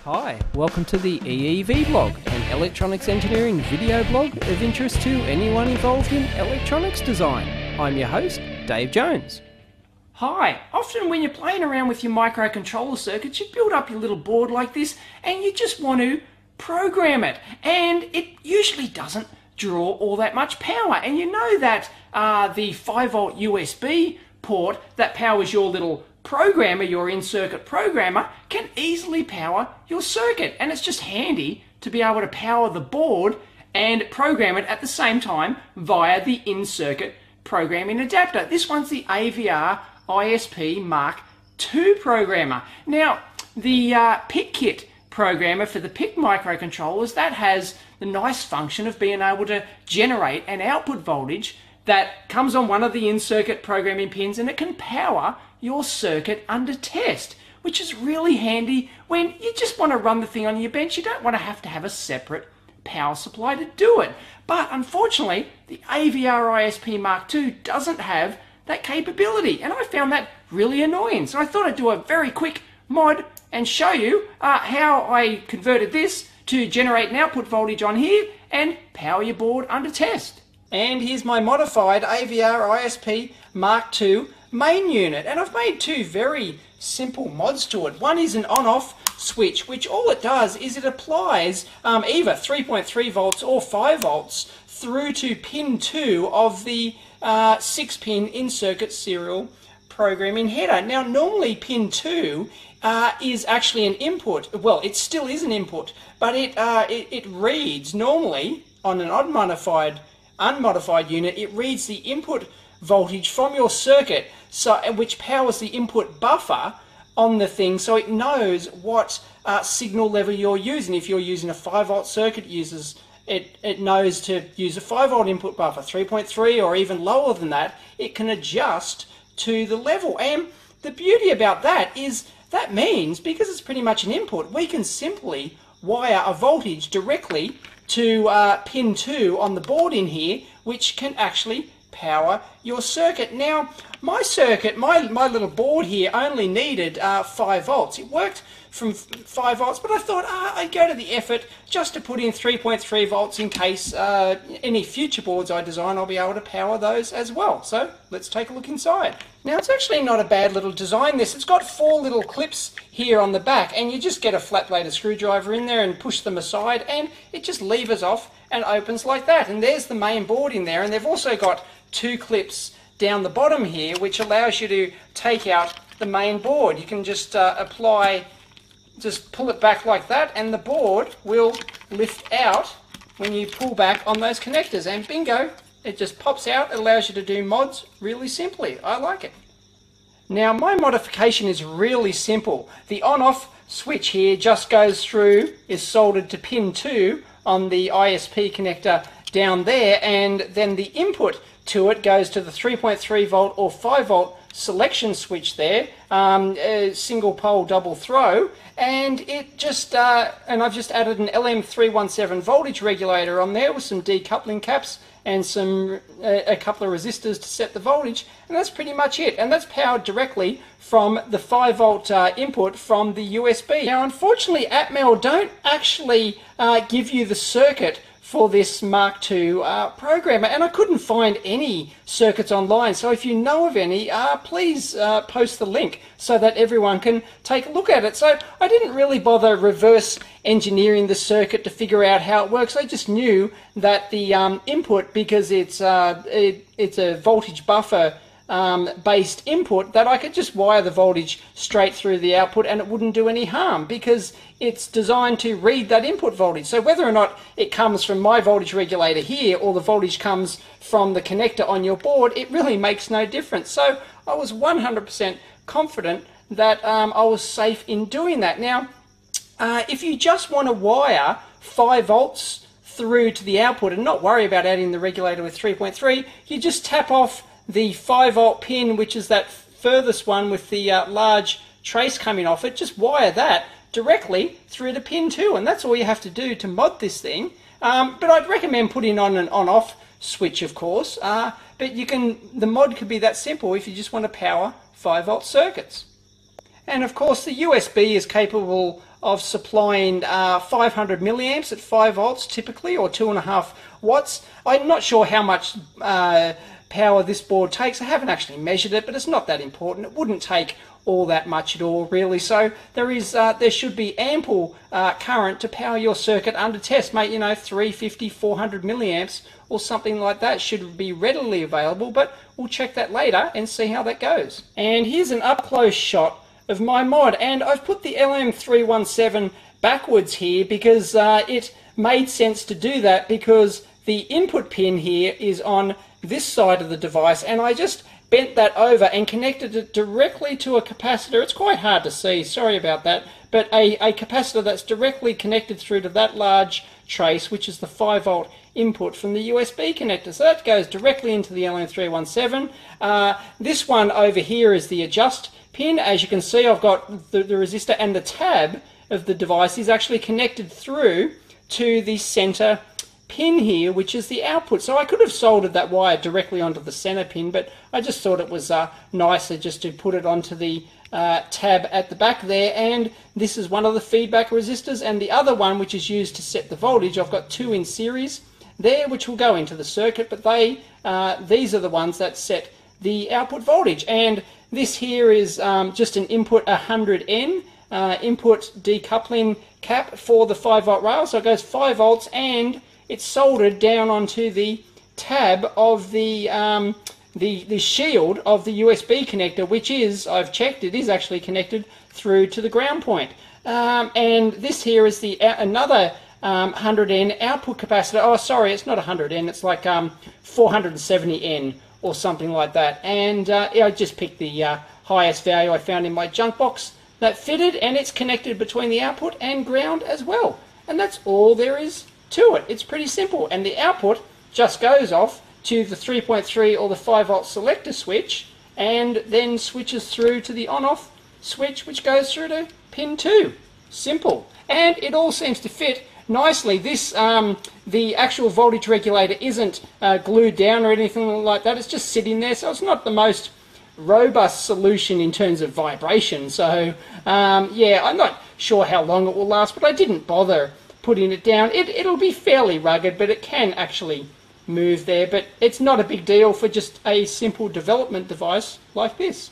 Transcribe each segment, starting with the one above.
Hi, welcome to the EEVblog, an electronics engineering video blog of interest to anyone involved in electronics design. I'm your host, Dave Jones. Hi, often when you're playing around with your microcontroller circuits, you build up your little board like this and you just want to program it, and it usually doesn't draw all that much power. And you know that the 5-volt USB port that powers your little programmer, your in-circuit programmer, can easily power your circuit, and it's just handy to be able to power the board and program it at the same time via the in-circuit programming adapter. This one's the AVR ISP MK2 programmer. Now, the PIC kit programmer for the PIC microcontrollers, that has the nice function of being able to generate an output voltage that comes on one of the in-circuit programming pins, and it can power your circuit under test, which is really handy when you just want to run the thing on your bench. You don't want to have a separate power supply to do it. But unfortunately, the AVR ISP MK2 doesn't have that capability, and I found that really annoying. So I thought I'd do a very quick mod and show you how I converted this to generate an output voltage on here and power your board under test. And here's my modified AVR ISP MK2 main unit, and I've made two very simple mods to it. One is an on-off switch, which all it does is it applies either 3.3 volts or 5 volts through to pin 2 of the 6-pin in-circuit serial programming header. Now, normally pin 2 is actually an input. Well, it still is an input, but it reads normally on an unmodified unit. It reads the input voltage from your circuit, which powers the input buffer on the thing, so it knows what signal level you're using. If you're using a 5-volt circuit, it knows to use a 5-volt input buffer, 3.3 or even lower than that. It can adjust to the level, and the beauty about that is that means, because it's pretty much an input, we can simply wire a voltage directly to pin 2 on the board in here, which can actually power your circuit. Now, my circuit, my little board here only needed 5 volts. It worked from 5 volts, but I thought I'd go to the effort just to put in 3.3 volts in case any future boards I design, I'll be able to power those as well. So let's take a look inside. Now, it's actually not a bad little design, this. It's got 4 little clips here on the back, and you just get a flat-bladed screwdriver in there and push them aside, and it just levers off and opens like that. And there's the main board in there, and they've also got 2 clips down the bottom here, which allows you to take out the main board. You can just just pull it back like that, and the board will lift out when you pull back on those connectors, and bingo, it just pops out. It allows you to do mods really simply. I like it. Now, my modification is really simple. The on-off switch here just goes through, is soldered to pin 2 on the ISP connector down there, and then the input to it goes to the 3.3 volt or 5 volt selection switch there, single pole double throw, and it just and I've just added an LM317 voltage regulator on there with some decoupling caps and a couple of resistors to set the voltage, and that's pretty much it. And that's powered directly from the 5 volt input from the USB. Now, unfortunately, Atmel don't actually give you the circuit for this MK2 programmer, and I couldn't find any circuits online. So if you know of any, please post the link so that everyone can take a look at it. So I didn't really bother reverse engineering the circuit to figure out how it works. I just knew that the input, because it's a voltage buffer based input, that I could just wire the voltage straight through the output and it wouldn't do any harm, because it's designed to read that input voltage. So whether or not it comes from my voltage regulator here or the voltage comes from the connector on your board, it really makes no difference. So I was 100% confident that I was safe in doing that. Now, if you just want to wire 5 volts through to the output and not worry about adding the regulator with 3.3, you just tap off the 5 volt pin, which is that furthest one with the large trace coming off it. Just wire that directly through to pin 2, and that's all you have to do to mod this thing. But I'd recommend putting on an on-off switch, of course, but the mod could be that simple if you just want to power 5 volt circuits. And of course the USB is capable of supplying 500 milliamps at 5 volts typically, or 2.5 watts. I'm not sure how much power this board takes. I haven't actually measured it, but it's not that important. It wouldn't take all that much at all, really. So there should be ample current to power your circuit under test. Mate, 350, 400 milliamps or something like that should be readily available, but we'll check that later and see how that goes. And here's an up-close shot of my mod, and I've put the LM317 backwards here because it made sense to do that, because the input pin here is on this side of the device, and I just bent that over and connected it directly to a capacitor. It's quite hard to see, sorry about that, but a capacitor that's directly connected through to that large trace, which is the 5 volt input from the USB connector. So that goes directly into the LM317. This one over here is the adjust pin. As you can see, I've got the resistor, and the tab of the device is actually connected through to the center pin here, which is the output. So I could have soldered that wire directly onto the center pin, but I just thought it was nicer just to put it onto the tab at the back there. And this is one of the feedback resistors, and the other one, which is used to set the voltage. I've got two in series there, which will go into the circuit, but these are the ones that set the output voltage. And this here is just an input 100N input decoupling cap for the 5 volt rail. So it goes 5 volts, and it's soldered down onto the tab of the shield of the USB connector, which is, I've checked, it is actually connected through to the ground point. And this here is another 100N output capacitor. Oh, sorry, it's not 100N, it's like 470N or something like that. And I just picked the highest value I found in my junk box that fitted, and it's connected between the output and ground as well. And that's all there is to it. It's pretty simple, and the output just goes off to the 3.3 or the 5 volt selector switch, and then switches through to the on-off switch, which goes through to pin 2. Simple. And it all seems to fit nicely. This the actual voltage regulator isn't glued down or anything like that. It's just sitting there, so it's not the most robust solution in terms of vibration. So yeah, I'm not sure how long it will last, but I didn't bother putting it down. It'll be fairly rugged, but it can actually move there, but it's not a big deal for just a simple development device like this.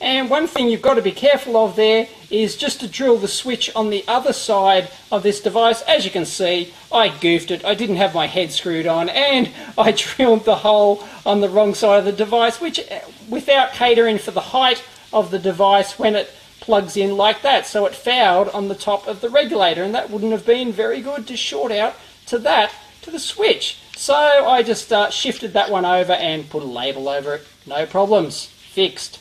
And one thing you've got to be careful of there is just to drill the switch on the other side of this device. As you can see, I goofed it. I didn't have my head screwed on, and I drilled the hole on the wrong side of the device, which without catering for the height of the device when it plugs in like that. So it fouled on the top of the regulator, and that wouldn't have been very good to short out to the switch. So I just shifted that one over and put a label over it. No problems. Fixed.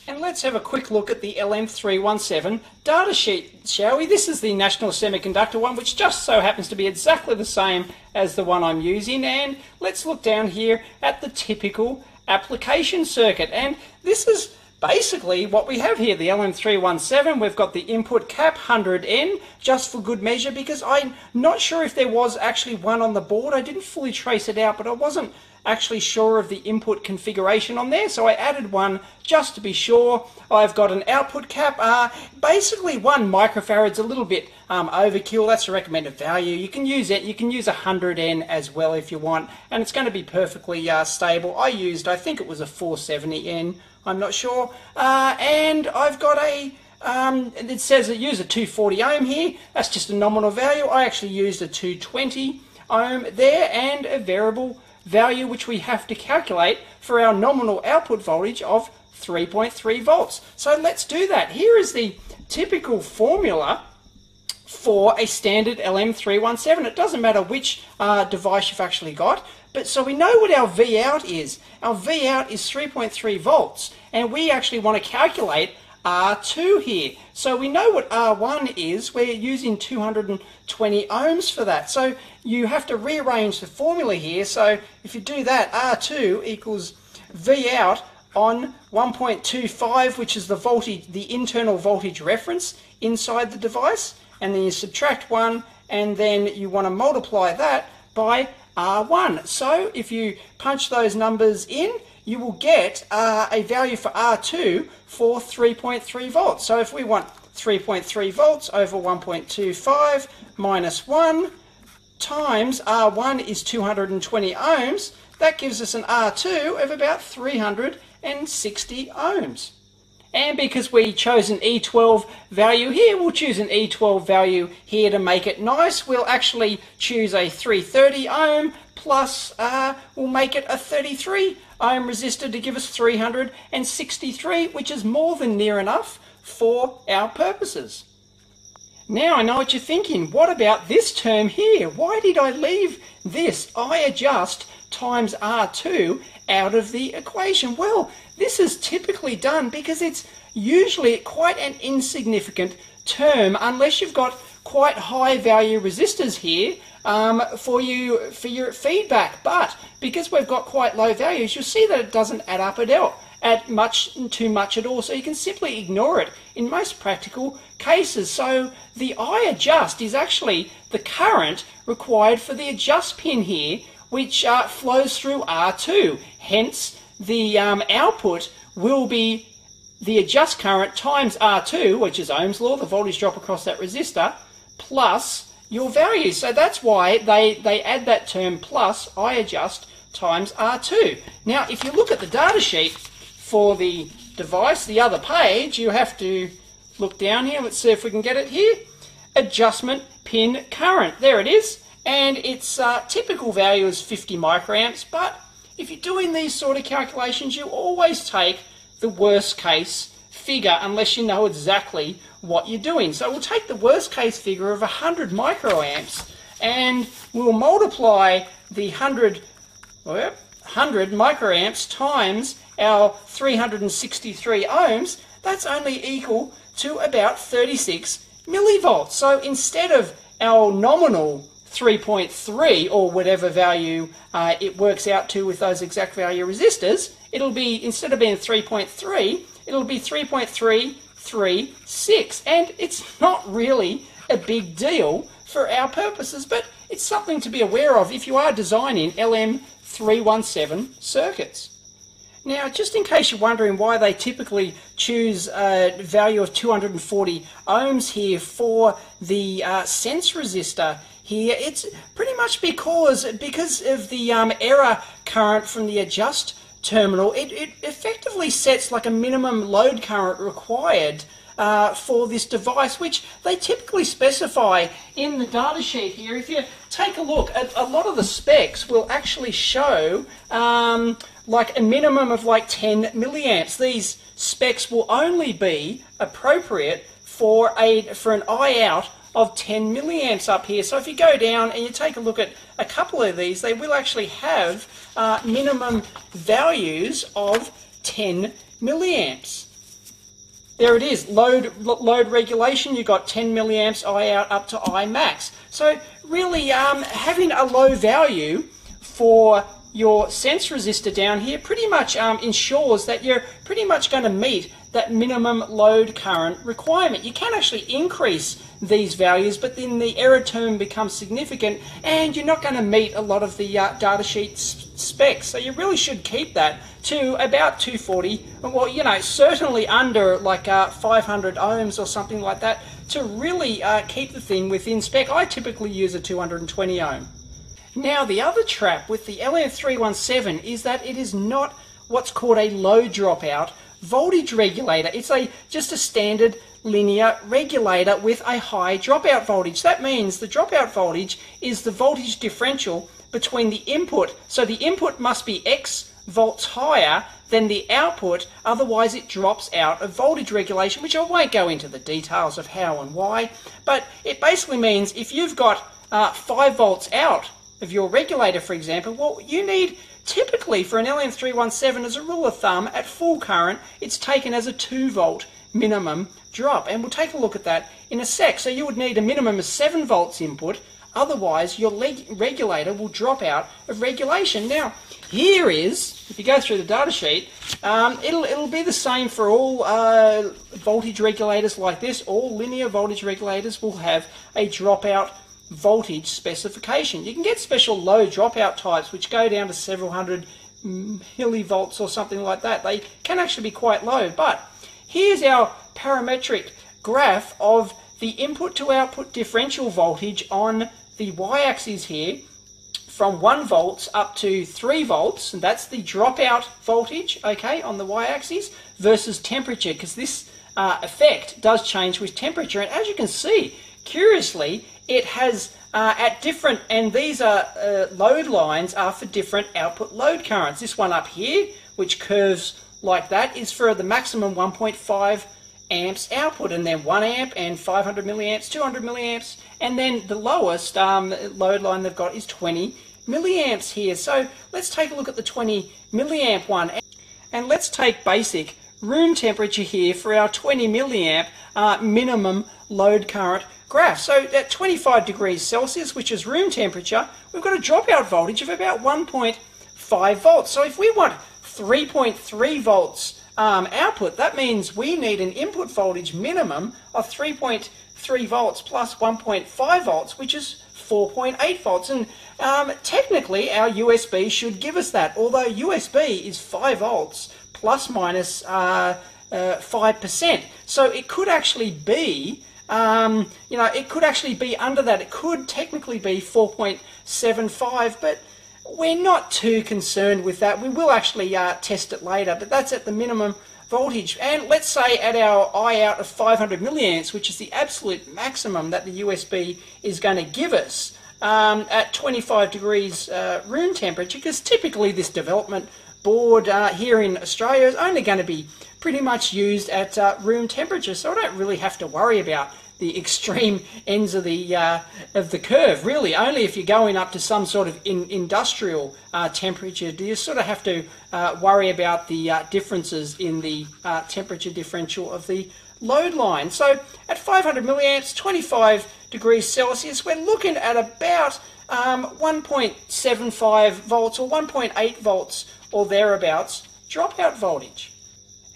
And let's have a quick look at the LM317 datasheet, shall we? This is the National Semiconductor one, which just so happens to be exactly the same as the one I'm using. And let's look down here at the typical application circuit. And this is basically what we have here, the LM317. We've got the input cap 100N, just for good measure, because I'm not sure if there was actually one on the board. I didn't fully trace it out, but I wasn't actually sure of the input configuration on there, so I added one just to be sure. I've got an output cap, basically 1 microfarad's a little bit overkill. That's a recommended value. You can use it. You can use 100N as well if you want, and it's going to be perfectly stable. I think it was a 470N, I'm not sure, and I've got a it says I use a 240 ohm here. That's just a nominal value. I actually used a 220 ohm there, and a variable value which we have to calculate for our nominal output voltage of 3.3 volts. So let's do that. Here is the typical formula for a standard LM317. It doesn't matter which device you've actually got, but so we know what our Vout is. Our Vout is 3.3 volts, and we actually want to calculate R2 here. So we know what R1 is. We're using 220 ohms for that. So you have to rearrange the formula here. So if you do that, R2 equals Vout on 1.25, which is the voltage, the internal voltage reference inside the device, and then you subtract 1, and then you want to multiply that by R1. So if you punch those numbers in, you will get a value for R2 for 3.3 volts. So if we want 3.3 volts over 1.25 minus 1 times R1 is 220 ohms. That gives us an R2 of about 360 ohms. And because we chose an E12 value here, we'll choose an E12 value here to make it nice. We'll actually choose a 330 ohm plus we'll make it a 33 ohm resistor to give us 363, which is more than near enough for our purposes. Now I know what you're thinking. What about this term here? Why did I leave this I adjust times R2 out of the equation? Well, this is typically done because it's usually quite an insignificant term unless you've got quite high value resistors here for your feedback. But because we've got quite low values, you'll see that it doesn't add up at too much at all. So you can simply ignore it in most practical cases. So the I adjust is actually the current required for the adjust pin here, which flows through R2. Hence, the output will be the adjust current times R2, which is Ohm's law, the voltage drop across that resistor, plus your value. So that's why they add that term plus I adjust times R2. Now, if you look at the data sheet for the device, the other page, you have to look down here. Let's see if we can get it here. Adjustment pin current. There it is. And its typical value is 50 microamps, but if you're doing these sort of calculations, you always take the worst case figure unless you know exactly what you're doing. So we'll take the worst case figure of 100 microamps and we'll multiply the 100 microamps times our 363 ohms. That's only equal to about 36 millivolts. So instead of our nominal 3.3 or whatever value it works out to with those exact value resistors, it'll be, instead of being 3.3, it'll be 3.336. And it's not really a big deal for our purposes, but it's something to be aware of if you are designing LM317 circuits. Now, just in case you're wondering why they typically choose a value of 240 ohms here for the sense resistor here, it's pretty much because of the error current from the adjust terminal. It effectively sets like a minimum load current required for this device, which they typically specify in the data sheet here. If you take a look at a lot of the specs, will actually show like a minimum of like 10 milliamps. These specs will only be appropriate for an I out of 10 milliamps up here. So if you go down and you take a look at a couple of these, they will actually have minimum values of 10 milliamps. There it is, load regulation, you've got 10 milliamps I out up to I max. So really having a low value for your sense resistor down here pretty much ensures that you're pretty much going to meet that minimum load current requirement. You can actually increase these values, but then the error term becomes significant and you're not going to meet a lot of the datasheet specs. So you really should keep that to about 240, well, you know, certainly under like 500 ohms or something like that to really keep the thing within spec. I typically use a 220 ohm. Now, the other trap with the LM317 is that it is not what's called a low dropout voltage regulator. It's just a standard linear regulator with a high dropout voltage. That means the dropout voltage is the voltage differential between the input. So the input must be X volts higher than the output, otherwise it drops out of voltage regulation, which I won't go into the details of how and why, but it basically means if you've got 5 volts out of your regulator, for example, well, you need typically for an LM317, as a rule of thumb, at full current, it's taken as a 2 volt minimum drop, and we'll take a look at that in a sec. So you would need a minimum of 7 volts input, otherwise your regulator will drop out of regulation. Now, here is, if you go through the data sheet, it'll be the same for all voltage regulators like this. All linear voltage regulators will have a dropout voltage specification. You can get special low dropout types which go down to several hundred millivolts or something like that. They can actually be quite low, but here's our parametric graph of the input to output differential voltage on the y-axis here, from 1 volts up to 3 volts, and that's the dropout voltage, okay, on the y-axis, versus temperature, because this effect does change with temperature. And as you can see, curiously, it has at different, and these are load lines are for different output load currents. This one up here, which curves like that, is for the maximum 1.5 amps output, and then 1 amp and 500 milliamps, 200 milliamps, and then the lowest load line they've got is 20 milliamps here. So let's take a look at the 20 milliamp one, and let's take basic room temperature here for our 20 milliamp minimum load current graph. So at 25 degrees Celsius, which is room temperature, we've got a dropout voltage of about 1.5 volts. So if we want 3.3 volts output, that means we need an input voltage minimum of 3.3 volts plus 1.5 volts, which is 4.8 volts. And technically our USB should give us that, although USB is 5 volts plus minus 5%. So it could actually be, it could actually be under that. It could technically be 4.75, but we're not too concerned with that. We will actually test it later, but that's at the minimum voltage. And let's say at our I out of 500 milliamps, which is the absolute maximum that the USB is going to give us at 25 degrees room temperature, because typically this development board here in Australia is only going to be pretty much used at room temperature, so I don't really have to worry about the extreme ends of the curve. Really, only if you're going up to some sort of industrial temperature do you sort of have to worry about the differences in the temperature differential of the load line. So at 500 milliamps, 25 degrees Celsius, we're looking at about 1.75 volts or 1.8 volts or thereabouts dropout voltage.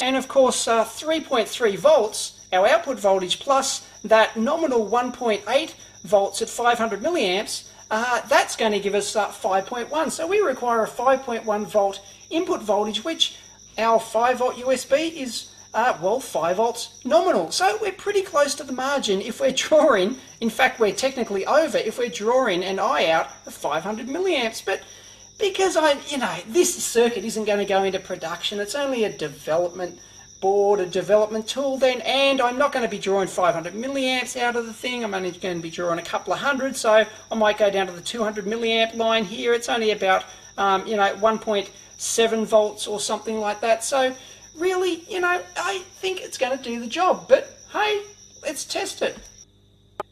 And of course 3.3 volts, our output voltage, plus that nominal 1.8 volts at 500 milliamps, that's going to give us 5.1. So we require a 5.1 volt input voltage, which our 5 volt USB is, 5 volts nominal. So we're pretty close to the margin if we're drawing, in fact we're technically over if we're drawing an I out of 500 milliamps. But because this circuit isn't going to go into production, it's only a development board, a development tool then, and I'm not going to be drawing 500 milliamps out of the thing. I'm only going to be drawing a couple of hundred, so I might go down to the 200 milliamp line here. It's only about 1.7 volts or something like that. So really, I think it's going to do the job, but hey, let's test it.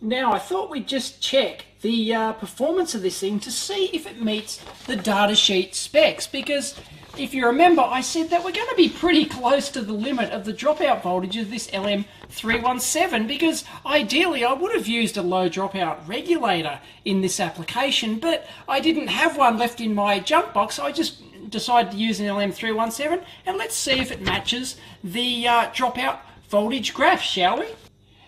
Now I thought we'd just check the performance of this thing to see if it meets the datasheet specs, because if you remember, I said that we're going to be pretty close to the limit of the dropout voltage of this LM317, because ideally I would have used a low dropout regulator in this application, but I didn't have one left in my junk box, so I just decided to use an LM317, and let's see if it matches the dropout voltage graph, shall we?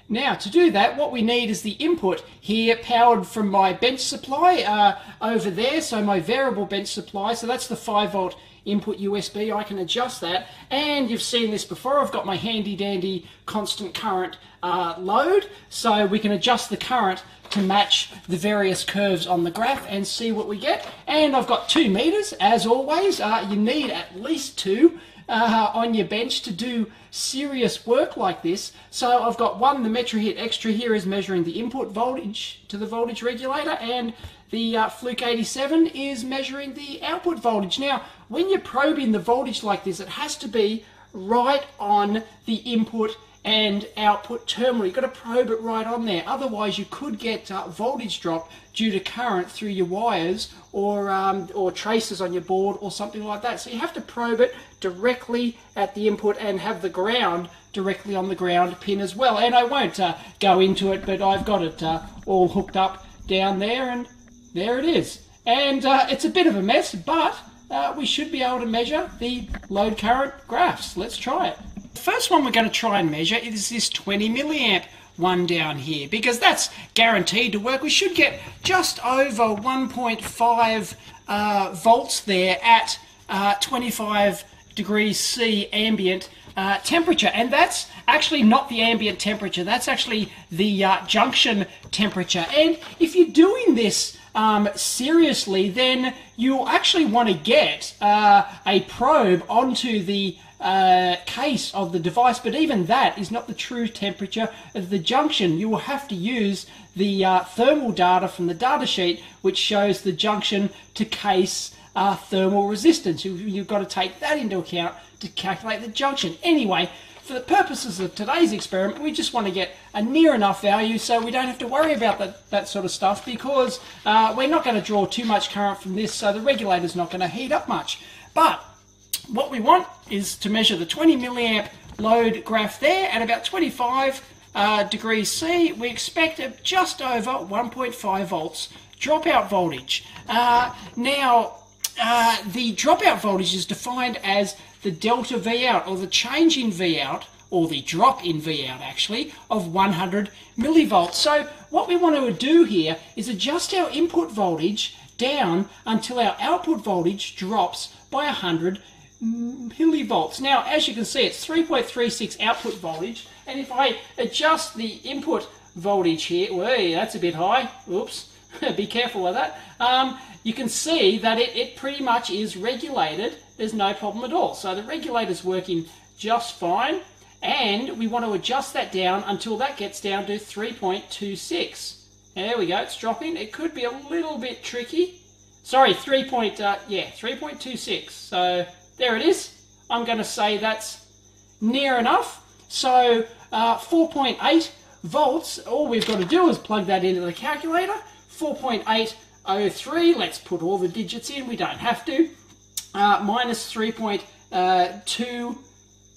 Now, to do that, what we need is the input here powered from my bench supply over there, so my variable bench supply, so that's the 5 volt input USB. I can adjust that, and you've seen this before, I've got my handy dandy constant current load, so we can adjust the current to match the various curves on the graph and see what we get. And I've got 2 meters, as always. You need at least 2 on your bench to do serious work like this. So I've got one, the Metrahit XTRA here is measuring the input voltage to the voltage regulator, and the Fluke 87 is measuring the output voltage. Now, when you're probing the voltage like this, it has to be right on the input and output terminal. You've got to probe it right on there, otherwise you could get voltage drop due to current through your wires or traces on your board or something like that. So you have to probe it directly at the input and have the ground directly on the ground pin as well. And I won't go into it, but I've got it all hooked up down there, and there it is. And it's a bit of a mess, but we should be able to measure the load current graphs. Let's try it. The first one we're going to try and measure is this 20 milliamp one down here, because that's guaranteed to work. We should get just over 1.5 volts there at 25 degrees C ambient temperature, and that's actually not the ambient temperature, that's actually the junction temperature. And if you're doing this seriously, then you'll actually want to get a probe onto the case of the device, but even that is not the true temperature of the junction. You will have to use the thermal data from the datasheet, which shows the junction to case thermal resistance. You've got to take that into account to calculate the junction. Anyway, for the purposes of today's experiment, we just want to get a near enough value so we don't have to worry about that sort of stuff, because we're not going to draw too much current from this, so the regulator's not going to heat up much. But what we want is to measure the 20 milliamp load graph there at about 25 degrees C. We expect just over 1.5 volts dropout voltage. Now, the dropout voltage is defined as the delta V out, or the change in V out, or the drop in V out actually, of 100 millivolts. So what we want to do here is adjust our input voltage down until our output voltage drops by 100 millivolts. Now, as you can see, it's 3.36 output voltage, and if I adjust the input voltage here, well, that's a bit high, oops, be careful of that, you can see that it pretty much is regulated. There's no problem at all. So the regulator's working just fine, and we want to adjust that down until that gets down to 3.26. There we go, it's dropping. It could be a little bit tricky. Sorry, 3.26. So there it is. I'm going to say that's near enough. So 4.8 volts, all we've got to do is plug that into the calculator. 4.803, let's put all the digits in, we don't have to. Minus 3.2,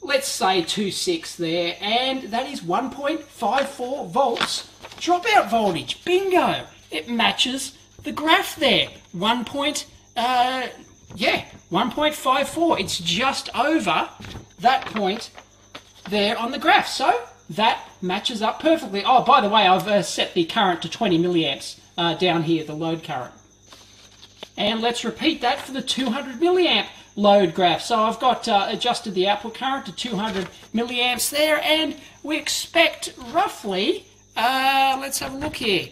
let's say 26 there, and that is 1.54 volts dropout voltage. Bingo! It matches the graph there. 1.54. It's just over that point there on the graph. So that matches up perfectly. Oh, by the way, I've set the current to 20 milliamps down here, the load current. And let's repeat that for the 200 milliamp load graph. So I've got adjusted the output current to 200 milliamps there, and we expect roughly, let's have a look here,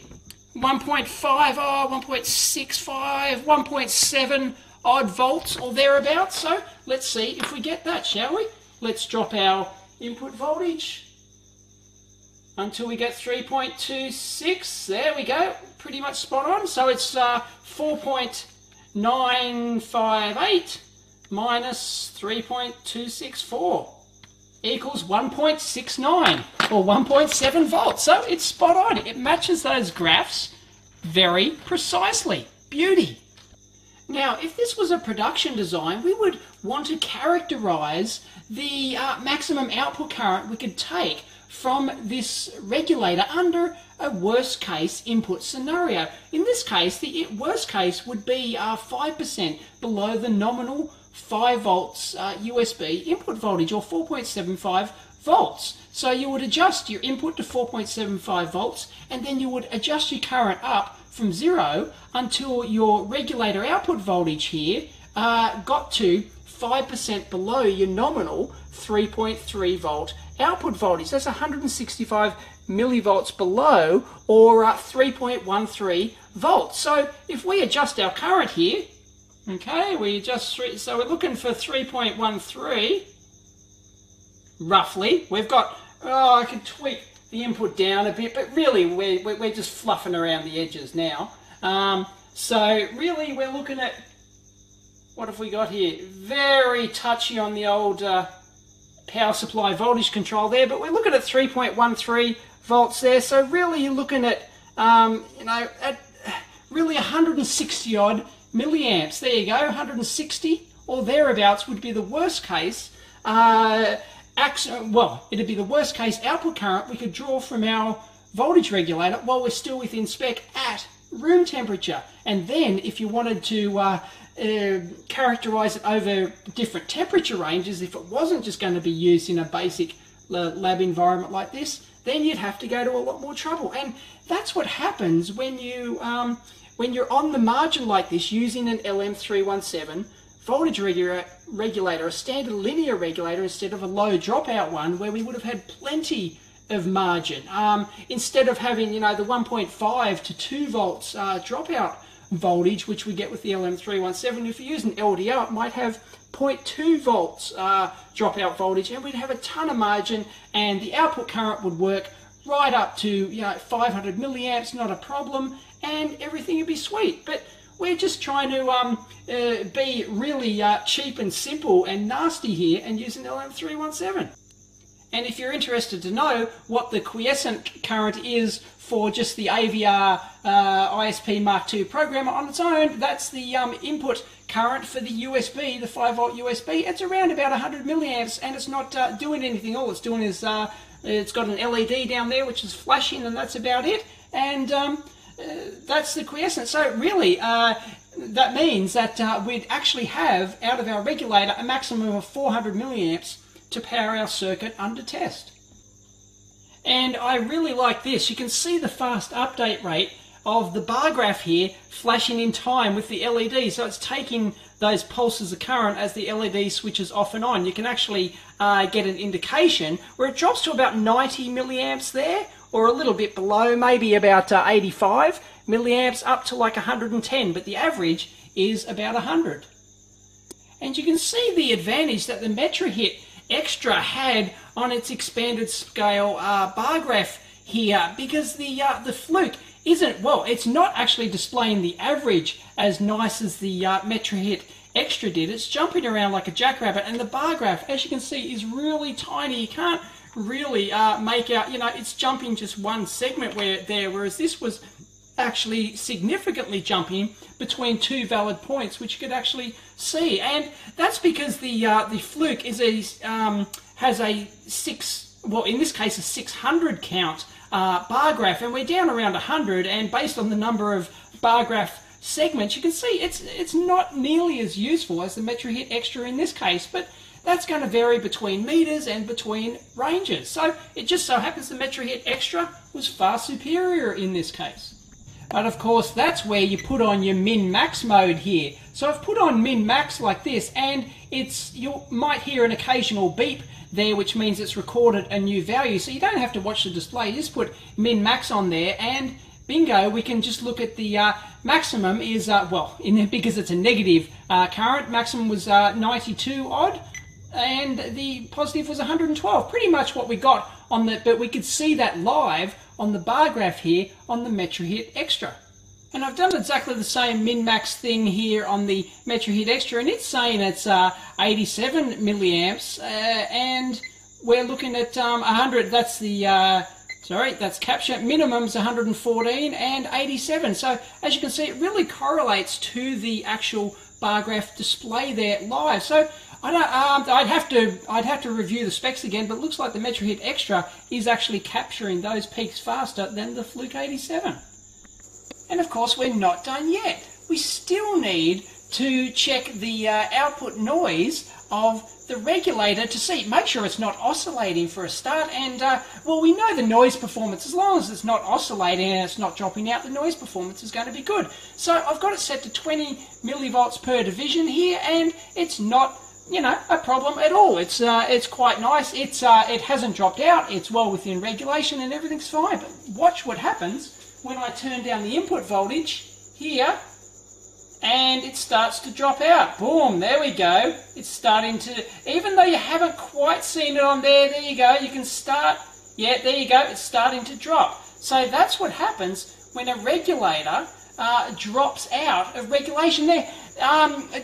1.5, 1.65, 1.7 odd volts or thereabouts. So let's see if we get that, shall we? Let's drop our input voltage until we get 3.26. There we go, pretty much spot on. So it's 4.958 minus 3.264 equals 1.69 or 1.7 volts. So it's spot on. It matches those graphs very precisely. Beauty. Now, if this was a production design, we would want to characterize the maximum output current we could take from this regulator under a worst case input scenario. In this case, the worst case would be 5% below the nominal 5 volts USB input voltage, or 4.75 volts. So you would adjust your input to 4.75 volts, and then you would adjust your current up from 0 until your regulator output voltage here got to 5% below your nominal 3.3 volt output voltage. That's 165 millivolts below, or 3.13 volts. So if we adjust our current here, okay, we adjust, so we're looking for 3.13 roughly. We've got, I can tweak the input down a bit, but really we're just fluffing around the edges now. So really we're looking at, what have we got here? Very touchy on the old power supply voltage control there, but we're looking at 3.13 volts there. So really you're looking at, at really 160 odd milliamps. There you go, 160 or thereabouts would be the worst case. Well, it'd be the worst case output current we could draw from our voltage regulator while we're still within spec at room temperature. And then if you wanted to characterize it over different temperature ranges, if it wasn't just going to be used in a basic lab environment like this, then you'd have to go to a lot more trouble. And that's what happens when you when you're on the margin like this using an LM317 voltage regulator, a standard linear regulator, instead of a low dropout one, where we would have had plenty of margin. Instead of having, the 1.5 to 2 volts dropout voltage, which we get with the LM317, if you're using LDO, it might have 0.2 volts dropout voltage, and we'd have a ton of margin, and the output current would work right up to 500 milliamps, not a problem, and everything would be sweet. But we're just trying to be really cheap and simple and nasty here and use an LM317. And if you're interested to know what the quiescent current is for just the AVR ISP MK2 programmer on its own, that's the input current for the USB, the 5-volt USB. It's around about 100 milliamps, and it's not doing anything. All it's doing is it's got an LED down there which is flashing, and that's about it. And that's the quiescent. So really, that means that we'd actually have, out of our regulator, a maximum of 400 milliamps to power our circuit under test. And I really like this. You can see the fast update rate of the bar graph here flashing in time with the LED. So it's taking those pulses of current as the LED switches off and on. You can actually get an indication where it drops to about 90 milliamps there, or a little bit below, maybe about 85 milliamps, up to like 110, but the average is about 100. And you can see the advantage that the Metrahit XTRA had on its expanded scale bar graph here, because the Fluke isn't, well, it's not actually displaying the average as nice as the Metrahit XTRA did. It's jumping around like a jackrabbit, and the bar graph, as you can see, is really tiny. You can't really make out, it's jumping just one segment whereas this was actually significantly jumping between two valid points, which you could actually see. And that's because the Fluke is has a in this case a 600 count bar graph, and we're down around 100, and based on the number of bar graph segments, you can see it's not nearly as useful as the Metrahit XTRA in this case, but that's going to vary between meters and between ranges. So it just so happens the Metrahit XTRA was far superior in this case. But of course, that's where you put on your min-max mode here. So I've put on min-max like this, and you might hear an occasional beep there, which means it's recorded a new value. So you don't have to watch the display. You just put min-max on there, and bingo, we can just look at the maximum is, because it's a negative current, maximum was 92 odd, and the positive was 112. Pretty much what we got on the, but we could see that live on the bar graph here on the Metrahit XTRA. And I've done exactly the same min-max thing here on the Metrahit XTRA, and it's saying it's 87 milliamps, and we're looking at 100, that's the, that's capture, minimum's 114 and 87. So as you can see, it really correlates to the actual bar graph display there live. So I'd have to review the specs again, but it looks like the Metrahit XTRA is actually capturing those peaks faster than the Fluke 87. And of course, we're not done yet. We still need to check the output noise of the regulator to make sure it's not oscillating for a start. And well, we know the noise performance, as long as it's not oscillating and it's not dropping out, the noise performance is going to be good. So I've got it set to 20 millivolts per division here, and it's not a problem at all. It's quite nice. It hasn't dropped out. It's well within regulation, and everything's fine. But watch what happens when I turn down the input voltage here, and it starts to drop out. Boom, there we go. It's starting to, even though you haven't quite seen it on there you go. You can start, yeah, there you go. It's starting to drop. So that's what happens when a regulator drops out of regulation there.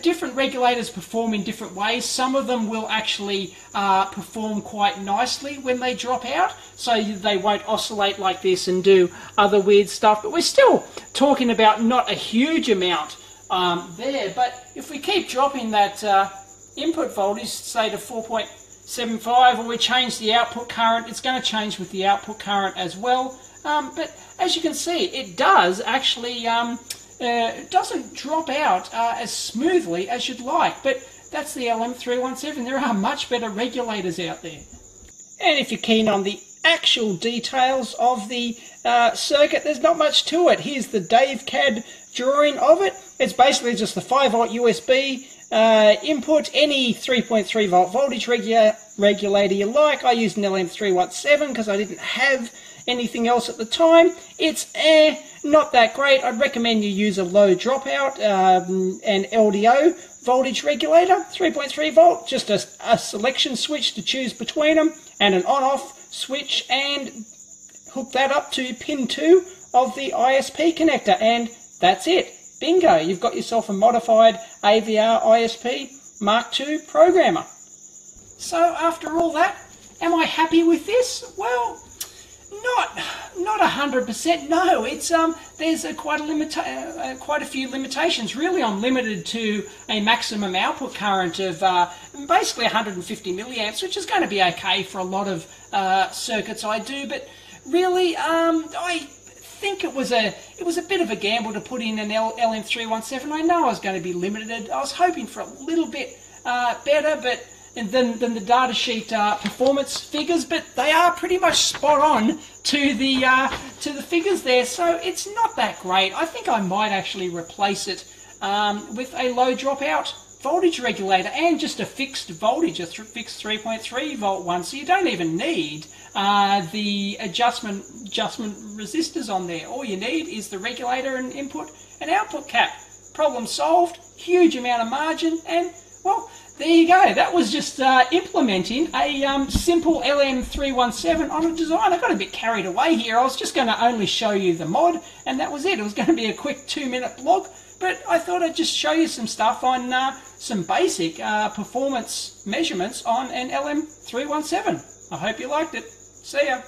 Different regulators perform in different ways. Some of them will actually perform quite nicely when they drop out, so they won't oscillate like this and do other weird stuff. But we're still talking about not a huge amount there. But if we keep dropping that input voltage, say to 4.75, or we change the output current, it's going to change with the output current as well. But as you can see, it does actually doesn't drop out as smoothly as you'd like, but that's the LM317. There are much better regulators out there. And if you're keen on the actual details of the circuit, there's not much to it. Here's the Dave CAD drawing of it. It's basically just the 5-volt USB input any 3.3 volt voltage regulator you like. I used an LM317 because I didn't have anything else at the time. It's not that great. I'd recommend you use a low dropout and LDO voltage regulator, 3.3 volt, just a selection switch to choose between them, and an on-off switch, and hook that up to pin 2 of the ISP connector, and that's it. Bingo, you've got yourself a modified AVR ISP Mark II programmer. So after all that, am I happy with this? Well, not 100%. No, it's there's quite a few limitations. Really, I'm limited to a maximum output current of basically 150 milliamps, which is going to be okay for a lot of circuits I do. But really, I think it was a bit of a gamble to put in an LM317. I know I was going to be limited. I was hoping for a little bit better, than the datasheet performance figures, but they are pretty much spot on to the figures there. So it's not that great. I think I might actually replace it with a low dropout voltage regulator and just a fixed voltage, a fixed 3.3 volt one. So you don't even need the adjustment resistors on there. All you need is the regulator and input and output cap. Problem solved. Huge amount of margin, and well, there you go. That was just implementing a simple LM317 on a design. I got a bit carried away here. I was just going to only show you the mod, and that was it. It was going to be a quick 2-minute blog, but I thought I'd just show you some stuff on some basic performance measurements on an LM317. I hope you liked it. See ya.